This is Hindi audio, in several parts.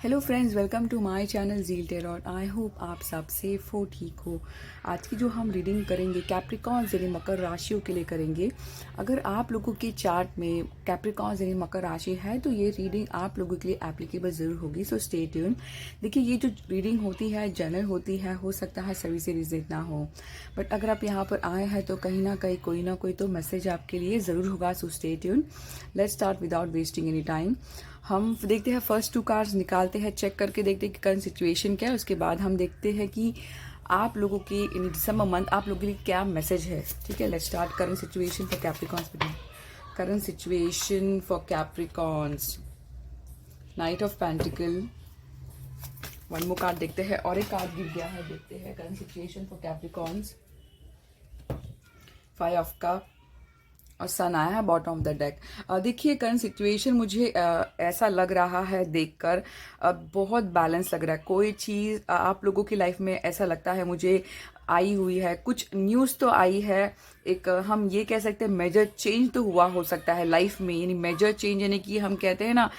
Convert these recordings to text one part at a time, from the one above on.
Hello friends, welcome to my channel Zeal Tarot. I hope आप सब सेफ हो, ठीक हो। आज की जो हम रीडिंग करेंगे कैप्रिकॉन्स यानी मकर राशियों के लिए करेंगे। अगर आप लोगों के चार्ट में कैप्रिकॉन्स यानी मकर राशि है तो ये रीडिंग आप लोगों के लिए एप्लीकेबल ज़रूर होगी, सो स्टे ट्यून। देखिए, ये जो रीडिंग होती है जनरल होती है, हो सकता है सभी से रिलेट ना हो, बट अगर आप यहाँ पर आए हैं तो कहीं ना कोई तो मैसेज आपके लिए ज़रूर होगा, so stay tune. Let's start without wasting any time. हम देखते हैं फर्स्ट टू कार्ड्स निकालते हैं, चेक करके देखते हैं कि करंट सिचुएशन क्या है। उसके बाद हम देखते हैं कि आप लोगों की इन दिसंबर मंथ आप लोगों के लिए क्या मैसेज है। ठीक है, let's start current situation for Capricorns. Current situation for Capricorns, night of pentacle. One more card देखते हैं और एक कार्ड गिर गया है, देखते हैं current situation for Capricorns. Five of cup और सन आया है बॉटम ऑफ द डेक। देखिए, करंट सिचुएशन मुझे ऐसा लग रहा है देखकर बहुत बैलेंस लग रहा है। कोई चीज़ आप लोगों की लाइफ में ऐसा लगता है मुझे आई हुई है, कुछ न्यूज़ तो आई है। एक हम ये कह सकते हैं मेजर चेंज तो हुआ हो सकता है लाइफ में, यानी मेजर चेंज यानी कि हम कहते हैं ना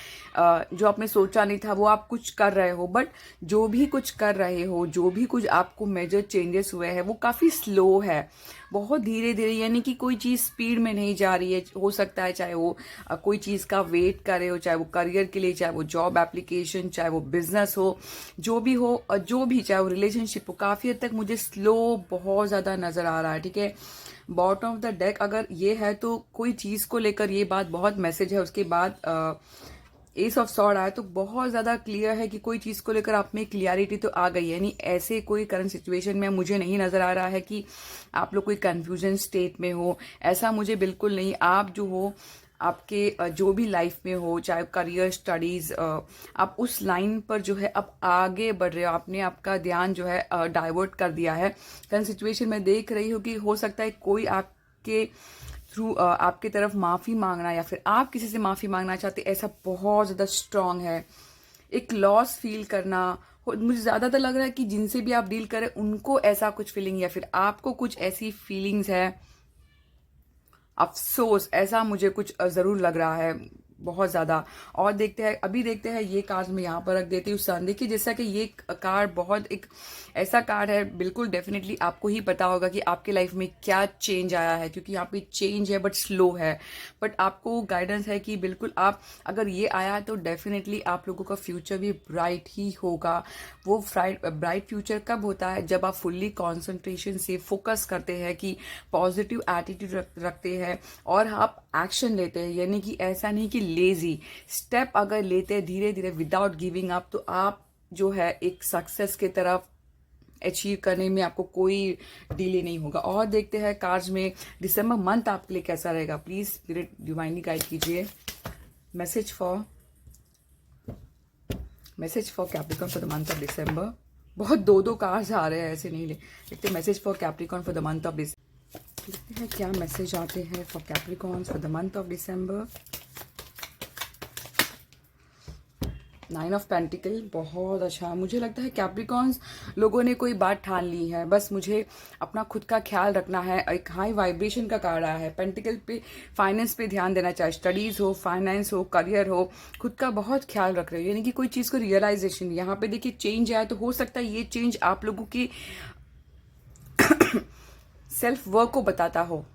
जो आपने सोचा नहीं था वो आप कुछ कर रहे हो, बट जो भी कुछ कर रहे हो, जो भी कुछ आपको मेजर चेंजेस हुए हैं वो काफ़ी स्लो है, बहुत धीरे धीरे, यानी कि कोई चीज़ स्पीड में नहीं जा रही है। हो सकता है चाहे वो कोई चीज़ का वेट करे हो, चाहे वो करियर के लिए, चाहे वो जॉब एप्लीकेशन, चाहे वो बिजनेस हो, जो भी हो, जो भी चाहे वो रिलेशनशिप हो, काफ़ी हद तक मुझे स्लो बहुत ज़्यादा नज़र आ रहा है। ठीक है, बॉटम ऑफ द डेक अगर ये है तो कोई चीज़ को लेकर ये बात बहुत मैसेज है। उसके बाद एस ऑफ सॉर्ड आया तो बहुत ज़्यादा क्लियर है कि कोई चीज़ को लेकर आप में क्लियरिटी तो आ गई है। यानी ऐसे कोई करंट सिचुएशन में मुझे नहीं नज़र आ रहा है कि आप लोग कोई कंफ्यूजन स्टेट में हो, ऐसा मुझे बिल्कुल नहीं। आप जो हो, आपके जो भी लाइफ में हो, चाहे करियर, स्टडीज़, आप उस लाइन पर जो है अब आगे बढ़ रहे हो। आपने आपका ध्यान जो है डाइवर्ट कर दिया है। करंट सिचुएशन में देख रही हो कि हो सकता है कोई आपके थ्रू आपकी तरफ माफ़ी मांगना या फिर आप किसी से माफ़ी मांगना चाहते, ऐसा बहुत ज़्यादा स्ट्रांग है। एक लॉस फील करना, मुझे ज़्यादातर लग रहा है कि जिनसे भी आप डील करें उनको ऐसा कुछ फीलिंग या फिर आपको कुछ ऐसी फीलिंग्स है, अफसोस, ऐसा मुझे कुछ ज़रूर लग रहा है बहुत ज़्यादा। और देखते हैं, अभी देखते हैं ये कार्ड मैं यहाँ पर रख देती हूँ सन। देखिए, जैसा कि ये कार्ड बहुत एक ऐसा कार्ड है, बिल्कुल डेफिनेटली आपको ही पता होगा कि आपके लाइफ में क्या चेंज आया है, क्योंकि यहाँ पे चेंज है बट स्लो है। बट आपको गाइडेंस है कि बिल्कुल आप अगर ये आया तो डेफिनेटली आप लोगों का फ्यूचर भी ब्राइट ही होगा। वो ब्राइट फ्यूचर कब होता है? जब आप फुल्ली कॉन्सेंट्रेशन से फोकस करते हैं, कि पॉजिटिव एटीट्यूड रखते हैं और आप एक्शन लेते हैं। यानी कि ऐसा नहीं कि लेजी स्टेप अगर लेते हैं धीरे धीरे विदाउट गिविंग अप, तो आप जो है एक सक्सेस की तरफ अचीव करने में आपको कोई डिले नहीं होगा। और देखते हैं कार्ड्स में दिसंबर मंथ आपके लिए कैसा रहेगा। प्लीज मेरे डिवाइनली गाइड कीजिए। Message for Capricorn for the month of दिसंबर। बहुत दो कार्ड्स आ रहे हैं, ऐसे नहीं ले। देखते message for Capricorn for the month of दिसंबर। देखते हैं क्या मैसेज आते हैं for Capricorns for the month of December. Nine of pentacle, बहुत अच्छा। मुझे लगता है कैप्रिकॉर्न्स लोगों ने कोई बात ठान ली है, बस मुझे अपना खुद का ख्याल रखना है। एक हाई वाइब्रेशन का कार्ड आया है पेंटिकल पे, फाइनेंस पे ध्यान देना, चाहे स्टडीज हो, फाइनेंस हो, करियर हो, खुद का बहुत ख्याल रख रहे हो। यानी कि कोई चीज़ को रियलाइजेशन, यहाँ पे देखिए चेंज आया तो हो सकता है ये चेंज आप लोगों की सेल्फ वर्क को बताता हो,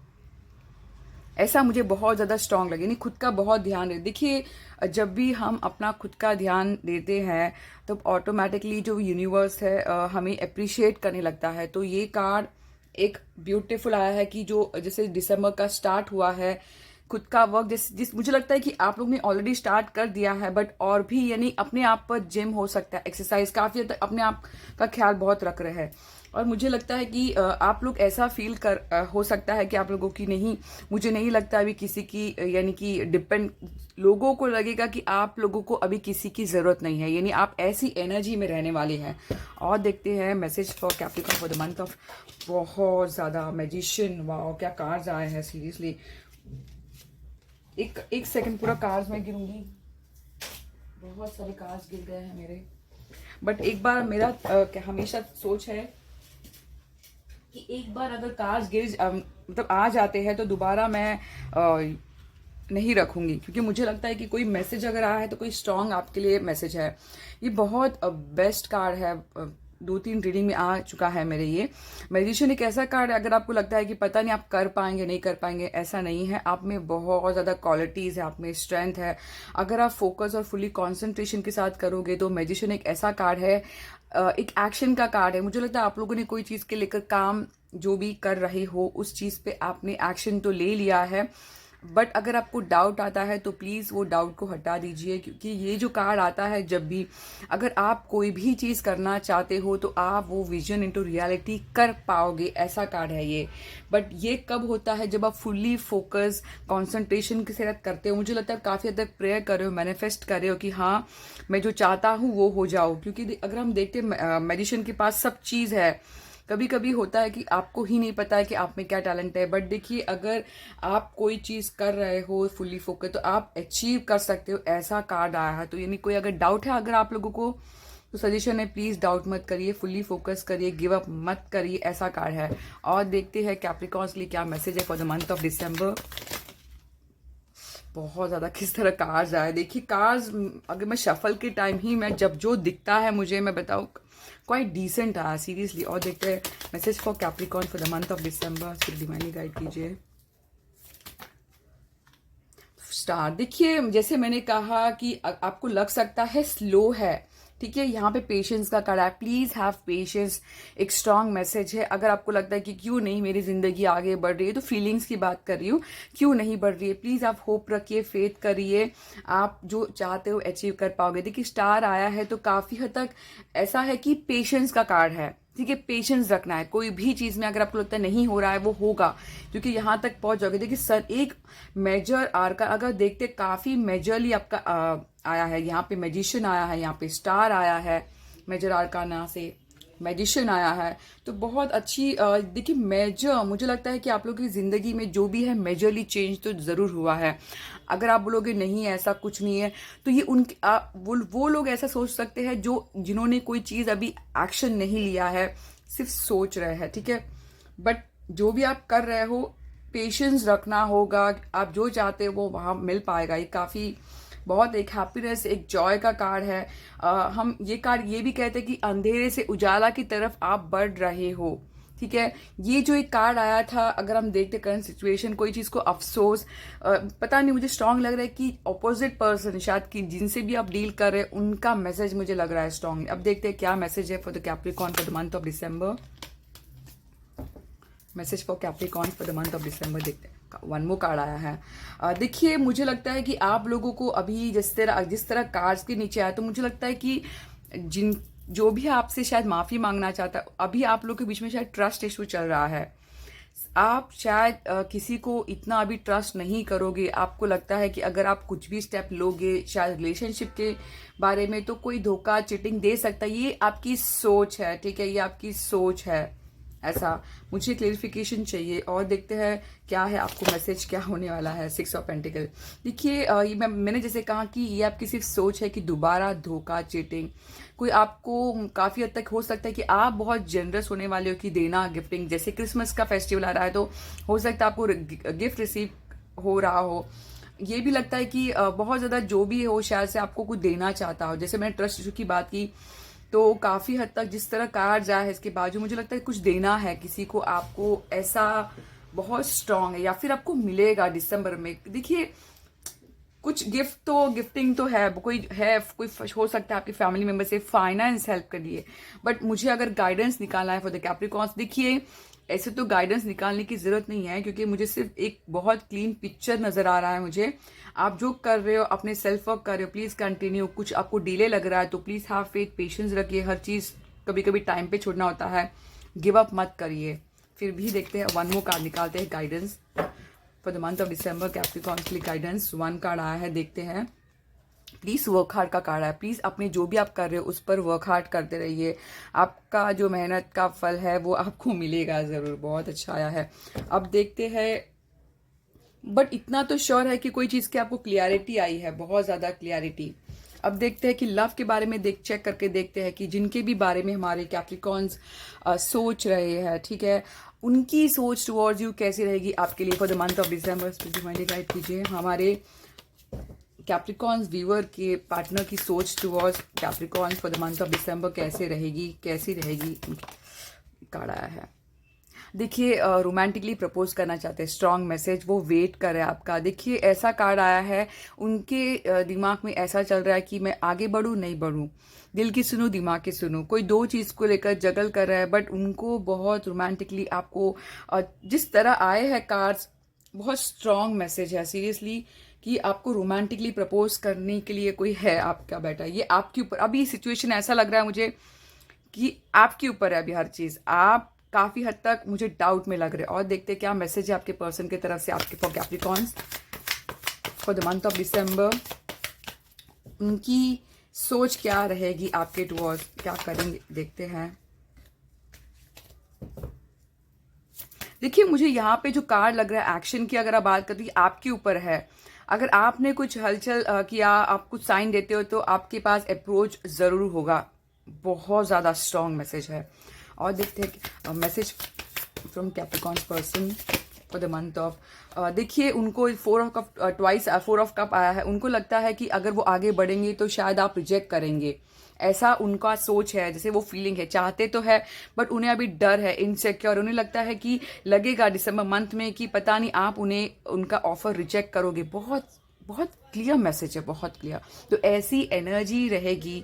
ऐसा मुझे बहुत ज़्यादा स्ट्रांग लगे। नहीं, खुद का बहुत ध्यान दे। देखिए, जब भी हम अपना खुद का ध्यान देते हैं तो ऑटोमेटिकली जो यूनिवर्स है हमें अप्रिशिएट करने लगता है। तो ये कार्ड एक ब्यूटीफुल आया है कि जो जैसे दिसंबर का स्टार्ट हुआ है, खुद का वर्क जिस मुझे लगता है कि आप लोग ने ऑलरेडी स्टार्ट कर दिया है, बट और भी, यानी अपने आप पर जिम हो सकता है, एक्सरसाइज, काफ़ी हद तक अपने आप का ख्याल बहुत रख रहे हैं। और मुझे लगता है कि आप लोग ऐसा फील हो सकता है कि आप लोगों की नहीं, मुझे नहीं लगता अभी किसी की, यानी कि डिपेंड, लोगों को लगेगा कि आप लोगों को अभी किसी की ज़रूरत नहीं है, यानी आप ऐसी एनर्जी में रहने वाले हैं। और देखते हैं message for Capricorn for the month of, बहुत ज़्यादा मैजिशियन, वाह क्या कार्ड्स आए हैं सीरियसली। एक सेकंड, पूरा कार्ड्स में गिरूंगी, बहुत सारे कार्ड्स गिर गए हैं मेरे। बट एक बार मेरा हमेशा सोच है कि एक बार अगर कार्ड्स मतलब आ जाते हैं तो दोबारा मैं नहीं रखूंगी, क्योंकि मुझे लगता है कि कोई मैसेज अगर आया है तो कोई स्ट्रांग आपके लिए मैसेज है। ये बहुत बेस्ट कार्ड है, 2-3 रीडिंग में आ चुका है मेरे ये। मैजिशियन एक ऐसा कार्ड है, अगर आपको लगता है कि पता नहीं आप कर पाएंगे नहीं कर पाएंगे, ऐसा नहीं है। आप में बहुत ज़्यादा क्वालिटीज़ है, आप में स्ट्रेंथ है। अगर आप फोकस और फुली कॉन्सेंट्रेशन के साथ करोगे तो मैजिशियन एक ऐसा कार्ड है, एक एक्शन का कार्ड है। मुझे लगता है आप लोगों ने कोई चीज़ के लेकर काम जो भी कर रहे हो उस चीज़ पे आपने एक्शन तो ले लिया है, बट अगर आपको डाउट आता है तो प्लीज़ वो डाउट को हटा दीजिए, क्योंकि ये जो कार्ड आता है जब भी अगर आप कोई भी चीज़ करना चाहते हो तो आप वो विजन इनटू रियलिटी कर पाओगे, ऐसा कार्ड है ये। बट ये कब होता है? जब आप फुल्ली फोकस कॉन्सेंट्रेशन के साथ करते हो। मुझे लगता है काफ़ी हद तक प्रेयर कर रहे हो, मैनिफेस्ट कर रहे हो कि हाँ मैं जो चाहता हूँ वो हो जाओ। क्योंकि अगर हम देखते हैं मैजिशियन के पास सब चीज़ है। कभी कभी होता है कि आपको ही नहीं पता है कि आप में क्या टैलेंट है, बट देखिए अगर आप कोई चीज़ कर रहे हो फुल्ली फोकस तो आप अचीव कर सकते हो, ऐसा कार्ड आया है। तो यानी कोई अगर डाउट है अगर आप लोगों को, तो सजेशन है प्लीज़ डाउट मत करिए, फुल्ली फोकस करिए, गिव अप मत करिए, ऐसा कार्ड है। और देखते हैं कैप्रिकॉर्न्स के लिए क्या मैसेज है फॉर द मंथ ऑफ दिसंबर। बहुत ज़्यादा किस तरह कार्ड्स आए। देखिए कार्ड्स अगर मैं शफल के टाइम ही मैं जब जो दिखता है मुझे, मैं बताऊँ क्वाइट डिसेंट आया सीरियसली। और देखते हैं message for Capricorn for the month of दिसंबर, सिर्फ डिवाइनली गाइड कीजिए। स्टार, देखिए जैसे मैंने कहा कि आपको लग सकता है स्लो है, ठीक है, यहाँ पे पेशेंस का कार्ड है। प्लीज हैव पेशेंस, एक स्ट्रांग मैसेज है। अगर आपको लगता है कि क्यों नहीं मेरी जिंदगी आगे बढ़ रही है, तो फीलिंग्स की बात कर रही हूँ, क्यों नहीं बढ़ रही है, प्लीज आप होप रखिए, फेथ करिए, आप जो चाहते हो अचीव कर पाओगे। देखिए स्टार आया है तो काफी हद तक ऐसा है कि पेशेंस का कार्ड है, ठीक है, पेशेंस रखना है। कोई भी चीज में अगर आपको लगता है नहीं हो रहा है वो होगा, क्योंकि यहाँ तक पहुंच जाओगे। देखिए सर एक मेजर आर्का अगर देखते काफी मेजरली आपका आया है, यहाँ पे मैजिशियन आया है, यहाँ पे स्टार आया है, मेजर आर्काना से मैजिशियन आया है, तो बहुत अच्छी देखिए मेजर, मुझे लगता है कि आप लोगों की जिंदगी में जो भी है मेजरली चेंज तो जरूर हुआ है। अगर आप बोलोगे नहीं ऐसा कुछ नहीं है, तो ये उनके वो लोग ऐसा सोच सकते हैं जो जिन्होंने कोई चीज अभी एक्शन नहीं लिया है, सिर्फ सोच रहे हैं, ठीक है। बट जो भी आप कर रहे हो पेशेंस रखना होगा, आप जो चाहते हो वो वहां मिल पाएगा। ये काफी बहुत एक हैप्पीनेस, एक जॉय का कार्ड है। हम ये कार्ड ये भी कहते हैं कि अंधेरे से उजाला की तरफ आप बढ़ रहे हो, ठीक है। ये जो एक कार्ड आया था, अगर हम देखते करंट सिचुएशन, कोई चीज को अफसोस, पता नहीं, मुझे स्ट्रांग लग रहा है कि ऑपोजिट पर्सन शायद कि जिनसे भी आप डील कर रहे हैं उनका मैसेज मुझे लग रहा है स्ट्रांग। अब देखते हैं क्या मैसेज है for the Capricorn for the month of December. Message for Capricorn for the month of दिसंबर देखते हैं। वन मोर कार्ड आया है। देखिए मुझे लगता है कि आप लोगों को अभी जिस तरह कार्ड्स के नीचे आया, तो मुझे लगता है कि जो भी आपसे शायद माफी मांगना चाहता है, अभी आप लोग के बीच में शायद ट्रस्ट इशू चल रहा है। आप शायद किसी को इतना अभी ट्रस्ट नहीं करोगे। आपको लगता है कि अगर आप कुछ भी स्टेप लोगे शायद रिलेशनशिप के बारे में तो कोई धोखा चीटिंग दे सकता है। ये आपकी सोच है, ठीक है, ये आपकी सोच है, ऐसा मुझे क्लेरिफिकेशन चाहिए। और देखते हैं क्या है आपको मैसेज, क्या होने वाला है। 6 ऑफ पेंटिकल, देखिए ये मैंने जैसे कहा कि ये आपकी सिर्फ सोच है कि दोबारा धोखा चीटिंग कोई आपको काफी हद तक हो सकता है कि आप बहुत जनरस होने वाले हो कि देना गिफ्टिंग, जैसे क्रिसमस का फेस्टिवल आ रहा है तो हो सकता है आपको गिफ्ट रिसीव हो रहा हो। ये भी लगता है कि बहुत ज्यादा जो भी हो शायद से आपको कुछ देना चाहता हो। जैसे मैंने ट्रस्ट इशू की बात की, तो काफी हद तक जिस तरह कार्ड आया है इसके बाजू मुझे लगता है कुछ देना है किसी को, आपको ऐसा बहुत स्ट्रांग है, या फिर आपको मिलेगा दिसंबर में। देखिए कुछ गिफ्टिंग तो है, कोई हो सकता है आपके फैमिली मेंबर से फाइनेंस हेल्प कर लिए। बट मुझे अगर गाइडेंस निकालना है फॉर द कैप्रिकॉर्न्स, देखिए ऐसे तो गाइडेंस निकालने की जरूरत नहीं है, क्योंकि मुझे सिर्फ एक बहुत क्लीन पिक्चर नजर आ रहा है। मुझे आप जो कर रहे हो अपने सेल्फ वर्क कर रहे हो, प्लीज कंटिन्यू। कुछ आपको डिले लग रहा है तो प्लीज हैव फेथ, पेशेंस रखिए। हर चीज कभी कभी टाइम पे छोड़ना होता है, गिव अप मत करिए। फिर भी देखते हैं, वन मोर कार्ड निकालते हैं guidance for the month of December Capricorns के लिए। गाइडेंस वन कार्ड आया है, देखते हैं। प्लीज वर्क हार्ड का कार्ड है। प्लीज अपने जो भी आप कर रहे हो उस पर वर्क हार्ड करते रहिए, आपका जो मेहनत का फल है वो आपको मिलेगा जरूर। बहुत अच्छा आया है। अब देखते हैं, बट इतना तो श्योर है कि कोई चीज की आपको क्लियरिटी आई है, बहुत ज्यादा क्लियरिटी। अब देखते हैं कि लव के बारे में चेक करके देखते हैं कि जिनके भी बारे में हमारे कैप्रिकॉन्स सोच रहे हैं, ठीक है, उनकी सोच टुवर्ड्स यू कैसी रहेगी आपके लिए for the month of December. Spiritually guide कीजिए हमारे कैप्रिकॉन्स व्यूअर के पार्टनर की सोच towards Capricorns for the month of December कैसी रहेगी। कार्ड आया है, देखिए रोमांटिकली प्रपोज करना चाहते हैं, स्ट्रॉन्ग मैसेज, वो वेट कर रहे हैं आपका। देखिए ऐसा कार्ड आया है, उनके दिमाग में ऐसा चल रहा है कि मैं आगे बढ़ूं नहीं बढ़ूं, दिल की सुनूं दिमाग की सुनूं, कोई दो चीज़ को लेकर जगल कर रहा है। बट उनको बहुत रोमांटिकली आपको जिस तरह आए हैं कार्ड्स, बहुत स्ट्रॉन्ग मैसेज है सीरियसली कि आपको रोमांटिकली प्रपोज करने के लिए कोई है आपका बेटा। ये आपके ऊपर अभी सिचुएशन ऐसा लग रहा है मुझे कि आपके ऊपर है अभी हर चीज़, आप काफ़ी हद तक मुझे डाउट में लग रहे हैं। और देखते हैं क्या मैसेज है आपके पर्सन की तरफ से आपके for Capricorns for the month of दिसंबर। उनकी सोच क्या रहेगी आपके टुवर्ड्स, क्या करेंगे देखते हैं। देखिए मुझे यहाँ पे जो कार्ड लग रहा है एक्शन की अगर आप बात करती है आपके ऊपर है। अगर आपने कुछ हलचल किया, आप कुछ साइन देते हो तो आपके पास अप्रोच ज़रूर होगा। बहुत ज़्यादा स्ट्रॉन्ग मैसेज है। और देखते हैं message from Capricorns person for the month of. देखिए उनको फोर ऑफ कप आया है। उनको लगता है कि अगर वो आगे बढ़ेंगे तो शायद आप रिजेक्ट करेंगे, ऐसा उनका सोच है, जैसे वो फीलिंग है। चाहते तो है बट उन्हें अभी डर है, इनसिक्योर। उन्हें लगता है कि लगेगा दिसंबर मंथ में कि पता नहीं आप उन्हें उनका ऑफर रिजेक्ट करोगे। बहुत बहुत क्लियर मैसेज है, बहुत क्लियर। तो ऐसी एनर्जी रहेगी।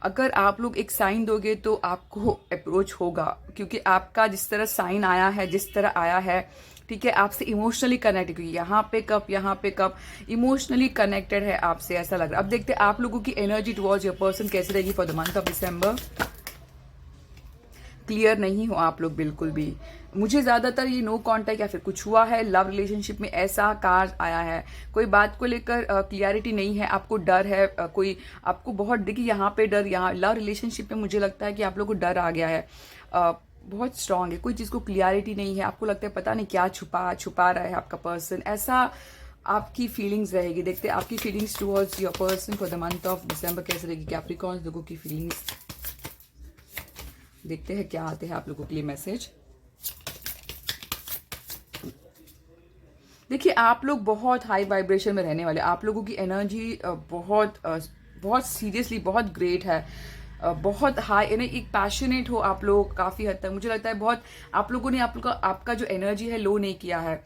अगर आप लोग एक साइन दोगे तो आपको अप्रोच होगा, क्योंकि आपका जिस तरह साइन आया है, जिस तरह आया है, ठीक है, आपसे इमोशनली कनेक्ट, क्योंकि यहाँ पे कप इमोशनली कनेक्टेड है आपसे, ऐसा लग रहा है। अब देखते हैं आप लोगों की एनर्जी टुवर्ड्स योर पर्सन कैसी रहेगी for the month of December. Clear नहीं हो आप लोग बिल्कुल भी। मुझे ज़्यादातर ये नो कांटेक्ट या फिर कुछ हुआ है लव रिलेशनशिप में, ऐसा कार्ड आया है। कोई बात को लेकर क्लियरिटी नहीं है, आपको डर है, कोई आपको बहुत देखिए यहाँ पे डर, यहाँ लव रिलेशनशिप में मुझे लगता है कि आप लोग को डर आ गया है, बहुत स्ट्रांग है। कोई चीज़ को क्लियरिटी नहीं है, आपको लगता है पता नहीं क्या छुपा रहा है आपका पर्सन, ऐसा आपकी फीलिंग्स रहेगी। देखते हैं आपकी feelings towards your person for the month of दिसंबर कैसे रहेगी। कैप्रिकॉर्न्स लोगों की फीलिंग्स देखते हैं क्या आते हैं आप लोगों के लिए मैसेज। देखिए आप लोग बहुत हाई वाइब्रेशन में रहने वाले, आप लोगों की एनर्जी बहुत सीरियसली बहुत ग्रेट है, बहुत हाई, यानी एक पैशनेट हो आप लोग काफ़ी हद तक। मुझे लगता है बहुत आप लोगों ने आपका जो एनर्जी है लो नहीं किया है,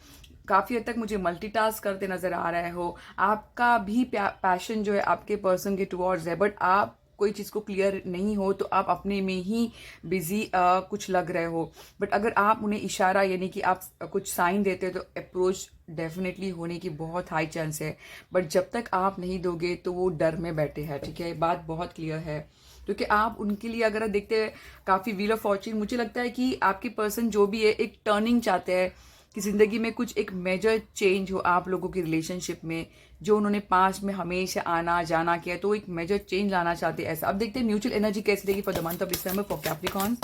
काफ़ी हद तक मुझे मल्टीटास्क करते नजर आ रहे हो। आपका भी पैशन जो है आपके पर्सन के टुवर्ड्स है, बट आप कोई चीज़ को क्लियर नहीं हो तो आप अपने में ही बिजी कुछ लग रहे हो। बट अगर आप उन्हें इशारा यानी कि आप कुछ साइन देते हो तो अप्रोच डेफिनेटली होने की बहुत हाई चांस है। बट जब तक आप नहीं दोगे तो वो डर में बैठे हैं, ठीक है, बात बहुत क्लियर है। क्योंकि आप उनके लिए अगर देखते हैं काफ़ी व्हील ऑफ फॉर्च्यून, मुझे लगता है कि आपके पर्सन जो भी है एक टर्निंग चाहते हैं कि जिंदगी में कुछ एक मेजर चेंज हो आप लोगों की रिलेशनशिप में, जो उन्होंने पास्ट में हमेशा आना जाना किया, तो एक मेजर चेंज लाना चाहते हैं ऐसा। अब देखते हैं म्यूचुअल एनर्जी कैसी रहेगी for the month of December for Capricorn.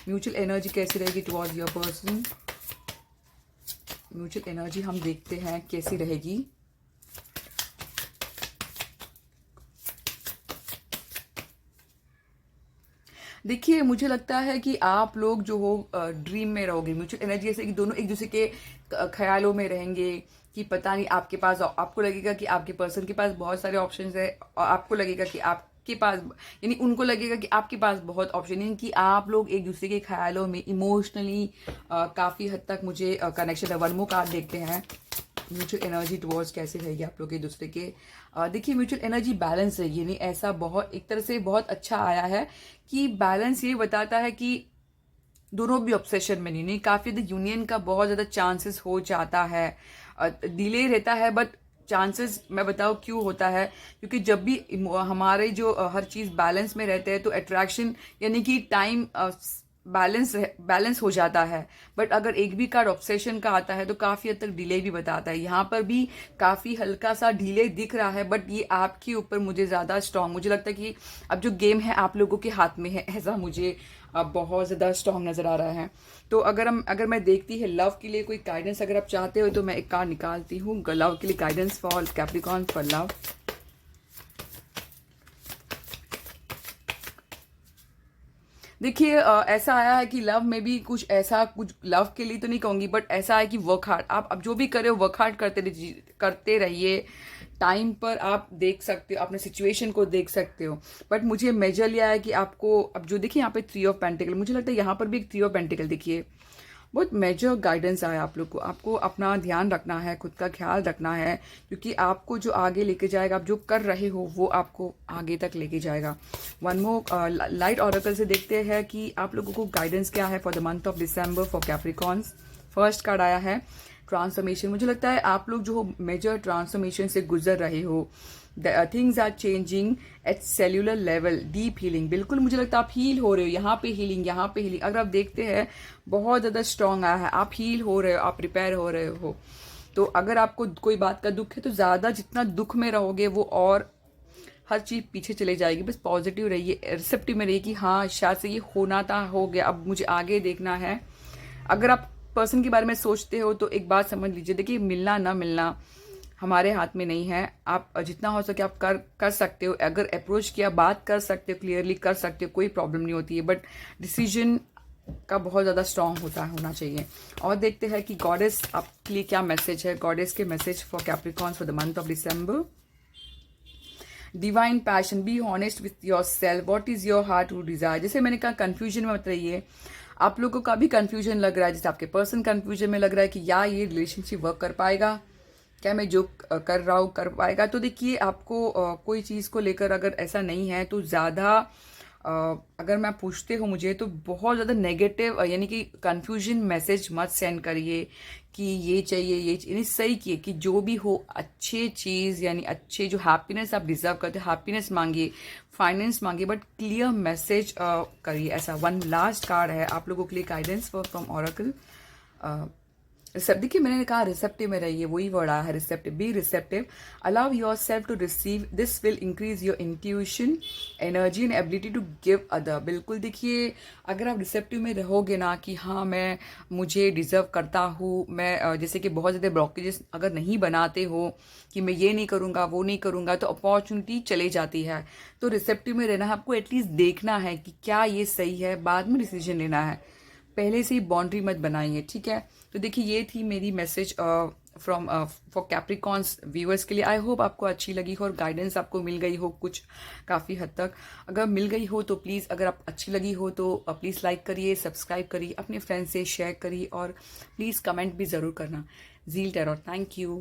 Mutual energy कैसी रहेगी towards your person. Mutual energy हम देखते हैं कैसी रहेगी। देखिए मुझे लगता है कि आप लोग जो हो ड्रीम में रहोगे। म्यूचुअल एनर्जी ऐसे कि दोनों एक दूसरे के ख्यालों में रहेंगे कि पता नहीं आपके पास, आपको लगेगा कि आपके पर्सन के पास बहुत सारे ऑप्शंस है और आपको लगेगा कि आपके पास, यानी उनको लगेगा कि आपके पास बहुत ऑप्शन है, कि आप लोग एक दूसरे के ख्यालों में इमोशनली काफ़ी हद तक मुझे कनेक्शन है। वन मोर कार्ड देखते हैं म्यूचुअल एनर्जी टुवर्ड्स कैसे रहेगी आप लोग एक दूसरे के। देखिए म्यूचुअल एनर्जी बैलेंस रहेगी, यानी ऐसा बहुत एक तरह से बहुत अच्छा आया है कि बैलेंस ये बताता है कि दोनों भी ऑब्सेशन में नहीं, काफ़ी ज़्यादा यूनियन का बहुत ज़्यादा चांसेस हो जाता है, डिले रहता है बट चांसेस मैं बताऊँ क्यों होता है, क्योंकि जब भी हमारे जो हर चीज़ बैलेंस में रहते हैं तो अट्रैक्शन यानी कि टाइम बैलेंस हो जाता है। बट अगर एक भी कार्ड ऑब्सेशन का आता है तो काफ़ी हद तक डिले भी बताता है। यहाँ पर भी काफ़ी हल्का सा डिले दिख रहा है बट ये आपके ऊपर मुझे ज़्यादा स्ट्रांग, मुझे लगता है कि अब जो गेम है आप लोगों के हाथ में है, ऐसा मुझे अब बहुत ज़्यादा स्ट्रांग नज़र आ रहा है। तो अगर मैं देखती है लव के लिए कोई गाइडेंस अगर आप चाहते हो तो मैं एक कार्ड निकालती हूँ लव के लिए, guidance for Capricorn for love. देखिए ऐसा आया है कि लव में भी कुछ ऐसा, कुछ लव के लिए तो नहीं कहूंगी, बट ऐसा है कि वर्क हार्ड, आप अब जो भी कर रहे हो वर्क हार्ड करते रहिए। टाइम पर आप देख सकते हो, अपने सिचुएशन को देख सकते हो। बट मुझे मेजर लिया है कि आपको, अब जो देखिए यहाँ पे 3 ऑफ पेंटिकल, मुझे लगता है यहाँ पर भी एक 3 ऑफ पेंटिकल देखिए, बहुत मेजर गाइडेंस आया आप लोग को। आपको अपना ध्यान रखना है, खुद का ख्याल रखना है, क्योंकि आपको जो आगे लेके जाएगा, आप जो कर रहे हो वो आपको आगे तक लेके जाएगा। वन मोर लाइट ऑरेकल से देखते हैं कि आप लोगों को गाइडेंस क्या है for the month of December for Capricorns. First card आया है ट्रांसफॉर्मेशन। मुझे लगता है आप लोग जो मेजर ट्रांसफॉर्मेशन से गुजर रहे हो, things are changing at cellular level, deep healing. बिल्कुल मुझे लगता है आप हील हो रहे हो, यहाँ पे हीलिंग, यहाँ पे हीलिंग। अगर आप देखते हैं बहुत ज़्यादा स्ट्रांग आया है, आप हील हो रहे हो, आप रिपेयर हो रहे हो। तो अगर आपको कोई बात का दुख है तो ज़्यादा जितना दुख में रहोगे वो और हर चीज़ पीछे चले जाएगी। बस पॉजिटिव रहिए, रिसेप्टिव में रहिए कि हाँ शायद से ये होना था, हो गया, अब मुझे आगे देखना है। अगर आप पर्सन के बारे में सोचते हो तो एक बात समझ लीजिए, देखिए मिलना ना मिलना हमारे हाथ में नहीं है। आप जितना हो सके आप कर सकते हो। अगर अप्रोच किया, बात कर सकते हो, क्लियरली कर सकते हो, कोई प्रॉब्लम नहीं होती है। बट डिसीजन का बहुत ज़्यादा स्ट्रांग होना चाहिए। और देखते हैं कि गॉडेस आपके लिए क्या मैसेज है। गॉडेस के message for Capricorns for the month of December. Divine passion, be honest with yourself, what is your heart to desire. जैसे मैंने कहा कंफ्यूजन में मत रहिए। आप लोगों का भी कंफ्यूजन लग रहा है, जैसे आपके पर्सन कंफ्यूजन में लग रहा है कि या ये रिलेशनशिप वर्क कर पाएगा, क्या मैं जो कर रहा हूँ कर पाएगा। तो देखिए आपको कोई चीज़ को लेकर अगर ऐसा नहीं है तो ज़्यादा अगर मैं पूछते हो मुझे तो बहुत ज़्यादा नेगेटिव यानी कि कंफ्यूजन मैसेज मत सेंड करिए कि ये चाहिए ये चाहिए। सही किए कि जो भी हो अच्छे चीज़, यानी अच्छे जो हैप्पीनेस आप डिजर्व करते हो, हैप्पीनेस मांगिए, फाइनेंस मांगिए, बट क्लियर मैसेज करिए। ऐसा वन लास्ट कार्ड है आप लोगों के लिए गाइडेंस फ्रॉम ऑरेकल। देखिए मैंने कहा रिसेप्टिव में रहिए, वही वर्ड आया है receptive. Be receptive, allow yourself to receive, this will increase your intuition, energy and ability to give other. बिल्कुल देखिए अगर आप रिसेप्टिव में रहोगे ना कि हाँ मैं मुझे डिजर्व करता हूँ, मैं जैसे कि बहुत ज़्यादा ब्लॉकेजेस अगर नहीं बनाते हो कि मैं ये नहीं करूँगा वो नहीं करूँगा, तो अपॉर्चुनिटी चले जाती है। तो रिसेप्टिव में रहना है, आपको एटलीस्ट देखना है कि क्या ये सही है, बाद में डिसीजन लेना है, पहले से ही बाउंड्री मत बनाइए, ठीक है। तो देखिए ये थी मेरी message from for Capricorns viewers के लिए। आई होप आपको अच्छी लगी हो और गाइडेंस आपको मिल गई हो कुछ काफ़ी हद तक। अगर मिल गई हो तो प्लीज़, अगर आप अच्छी लगी हो तो प्लीज़ लाइक करिए, सब्सक्राइब करिए, अपने फ्रेंड्स से शेयर करिए और प्लीज़ कमेंट भी ज़रूर करना। Zeal tarot, thank you.